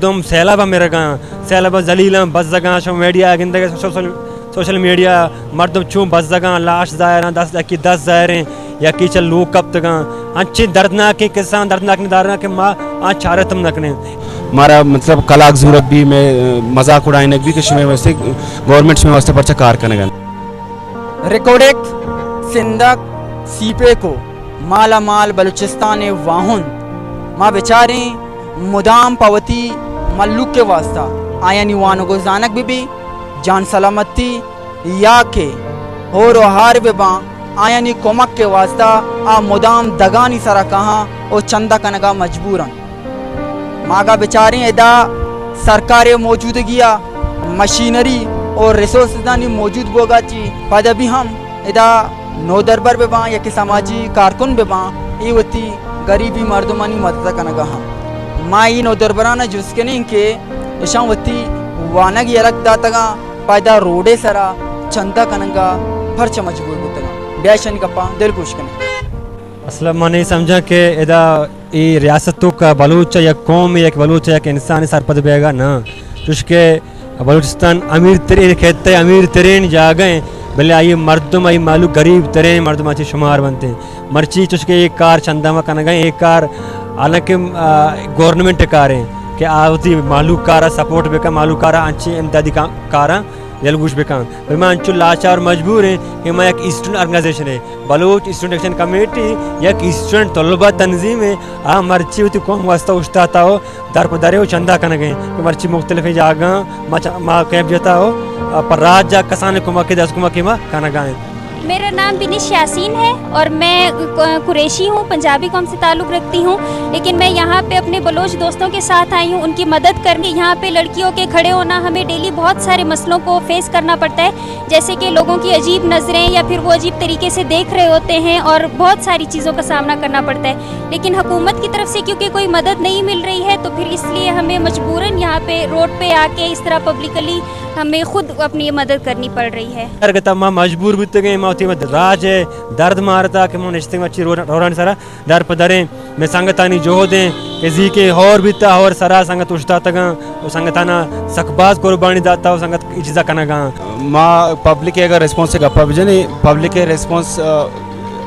तुम सैलाब मेरे कहाँ सैलाब जलीलम बस जगह शो मीडिया गिंदे सोशल मीडिया मर्दम चूँ बस जगह लाश ज़ाहिर 10 ज़ाहिर या कि चल लोग कब तक अच्छी दर्दनाक किसान दर्दनाक निदारना के माँ आज चारे तुम नकने हमारा मतलब कलाक जरूरत भी में मजाक उड़ाने भी कि में वैसे गवर्नमेंट्स में वास्ते पर्चा कार करने रिकॉर्डेक सिंधक सीपे को माला माल बलूचिस्तान वाहुन माँ बेचारे मुदाम पवती मल्लुक के वास्ता आया निवानों को जानक भी जान सलामती या के हो रोहार बेबा आया नी कोमक के वास्ता आ मुदाम दगानी सरा कहाँ और चंदा कनगा मजबूरन मागा बेचारे एदा सरकारें मौजूदगिया मशीनरी और रिसोर्स दानी मौजूद बोगा ची पद भी हम एदा नो दरबार बेबा या कि समाजी कारकुन बेबा ये वती गरीबी मर्दमानी मदद कनगा हम माई नो दरबाराना जुसके नहीं के यशां वती वानग यलक दातगा पैदा रोडे सरा चंदा कनगा फर्च मजबूर होतगा बेशन कपा दिल खुश कने असल मैंने समझा कि इदा ये रियासतों का बलूच या कौम या बलूच या इंसान सरपद बेगा ना तुझके बलूचिस्तान अमीर तरीन कहते अमीर तरीन जगह भले आइए मर्दम आई मालू गरीब तरीन मर्दम अच्छे शुमार बनते हैं मर्ची तुझके एक कार चंदा में कन गए एक कार हालांकि गवर्नमेंट कार है कि आवती मालू कारा सपोर्ट बेका मालू कारा अच्छी इमदादी कारा जलगुश बेकाम पर मैं अंचु लाचार मजबूर है कि मैं एक स्टूडेंट ऑर्गेनाइजेशन है बलूच स्टूडेंट एक्शन कमेटी या एक स्टूडेंट तलबा तंजीम है आ मर्ची होती कौम वास्ता उस्ताता हो दर पर दरे हो चंदा कन गए कि मर्ची मुख्तलिफ जागा माँ कैब जाता हो पर रात जा कसान कुमा के 10 कुमा के माँ खाना गाएं। मेरा नाम बिनिश यासीन है और मैं कुरैशी हूँ, पंजाबी कौम से ताल्लुक़ रखती हूँ, लेकिन मैं यहाँ पे अपने बलोच दोस्तों के साथ आई हूँ उनकी मदद करने। यहाँ पे लड़कियों के खड़े होना हमें डेली बहुत सारे मसलों को फेस करना पड़ता है, जैसे कि लोगों की अजीब नज़रें या फिर वो अजीब तरीके से देख रहे होते हैं और बहुत सारी चीज़ों का सामना करना पड़ता है। लेकिन हुकूमत की तरफ से क्योंकि कोई मदद नहीं मिल रही है तो फिर इसलिए हमें मजबूरन यहाँ पे रोड पे आके इस तरह पब्लिकली हमें खुद अपनी मदद करनी पड़ रही है। मजबूर भी तो गए माती में राज है दर्द मारता कि मैं निश्चित अच्छी रोरान सारा दर पर दरें मैं संगतानी जो दें कि जी के और भी ता और सरा संगत उठता तगा वो संगताना सकबाज कुर्बानी दाता वो संगत इज्जत करना गा माँ पब्लिक के अगर रिस्पॉन्स है गप्पा भी पब्लिक के रिस्पॉन्स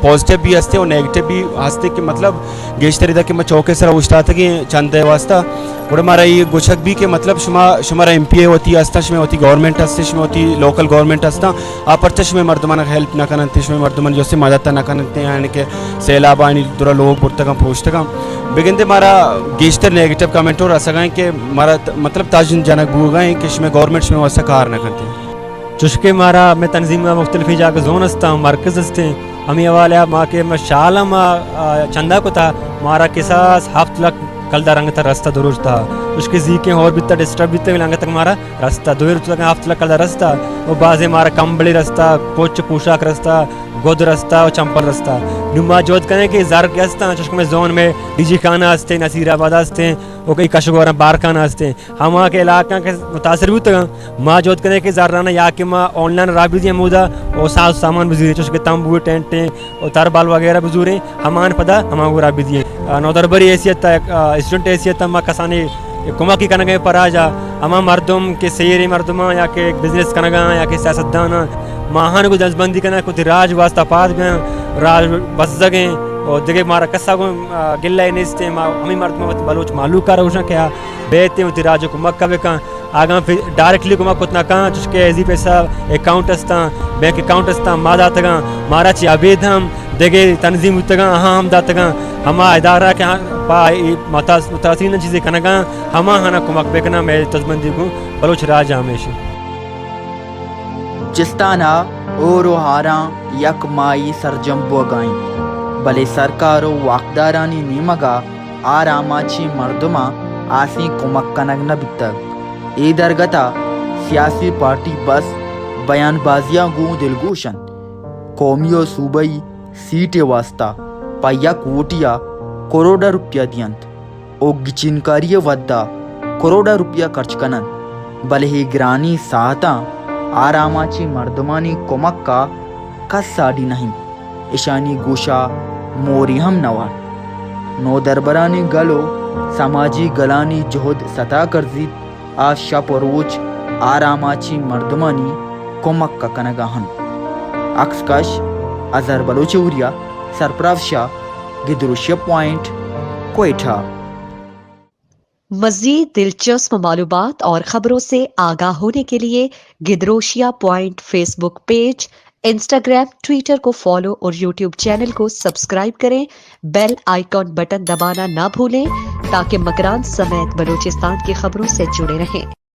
पॉजिटिव भी हंसते और नेगेटिव भी हंसते कि मतलब गेश्तरी कि मैं चौके सर उठता था कि चंद वास्ता और हमारा ये गुछक भी कि मतलब शुमारा MP होती हस्ता में होती गवर्नमेंट हस्ते में होती लोकल गवर्नमेंट हस्ता आप परचश में मर्दमान हेल्प ना करते में मर्दमान जो से मदद ना करते हैं यानी कि सैलाब आनी दूरा लोग पुरतकम पहुँचतकम बिगनते हमारा गेश्तर नेगेटिव कमेंट और ऐसा गए कि हमारा मतलब ताजन जनक भू गए कि इसमें गवर्नमेंट्स में वैसा कार ना करते चुशके मारा मैं तंजीम में मुख्तलिफ जाकर जोन हस्ता हूँ मरकज़ हस्ते हमें वाले माँ के मैं शाला माँ चंदा को था मारा किसास हफ्त लग कलदा रंग था रास्ता दुरुस्त था उसके जी के और भी तक डिस्टर्ब भी तक लंग तक मारा रास्ता दो तक हफ्त लग कलदा रास्ता वो बाजे मारा कंबली रास्ता कोच पोशाक रास्ता गोद रास्ता और चंपल रास्ता नुमा जोत करें कि जार के हस्ता चुशक में जोन में डीजी खाना हस्ते नसीराबाद हस्ते वो कई कशगोरा बार खाना हस्ते हम वहाँ के इलाका के मुतासर भी तक माँ जोत करें कि जाराना या कि माँ ऑनलाइन राबिद मुदा और साज सामान बजूरे चुशके तंबू टेंटें और तारबाल वगैरह बजूरे हमान पदा हमारे राबिद नौदरबरी हैसियत स्टूडेंट हैसियत माँ कसानी कुमा की कनगे पर आ जा अमा मर्दम के सैरी मर्दमा या के बिजनेस कनगा या के सियासतदाना माहान को दसबंदी करना कुछ राज वास्ता पास गए राज बस जगह और जगह मारा कस्सा को गिल्ला निस्ते हमें मर्दमा बलोच मालू का रोशना क्या बेते उति राज को मक्का बेका आगा फिर डायरेक्टली को मकुतना कहाँ चुके ऐसी पैसा अकाउंट हस्ता बैंक अकाउंट हस्ता मादा तगा मारा ची अबेद हम देगे तंजीम तगा हाँ हम दातगा हमा इदारा के पा मुतासीन चीज़ें कनगा हमा हना कुमक बेकना मैं तजबंदी को बलोच राजा हमेशा जिस्ताना ओरो हारा यक माई सरजम बोगाई भले सरकारो वाकदारानी नीमगा आरामाची मर्दमा आसी कुमक कनग न बितग ए दरगता सियासी पार्टी बस बयानबाजियां गूं दिलगोशन कौमियो सूबई सीटे वास्ता पाया कोटिया करोड़ा रुपया दियंत ओ गिचिनकारिय वद्दा करोड़ा रुपया खर्च कनन भले ही ग्रानी साहता आरामाची मर्दमानी कोमक्का कस्साडी नहीं ईशानी गोशा मोरी हम नवार नो दरबरानी गलो سماجی گلانی جهد ستا کرزید از شب و روز آراماچی مردمانی کمک کا کنگاهن. عکسکش اظہر بلوچوریا، سرپراز شاہ، گدروشیا پوائنٹ، کوئٹہ. مزید دلچسپ معلومات اور خبروں سے آگاہ ہونے کے لیے Gedrosia point Facebook page, Instagram, Twitter کو فالو اور یوٹیوب چینل کو سبسکرائب کریں. بیل آئیکن بٹن دبانا نہ بھولیں تاکہ مکران سمیت بلوچستان کی خبروں سے جڑے رہیں.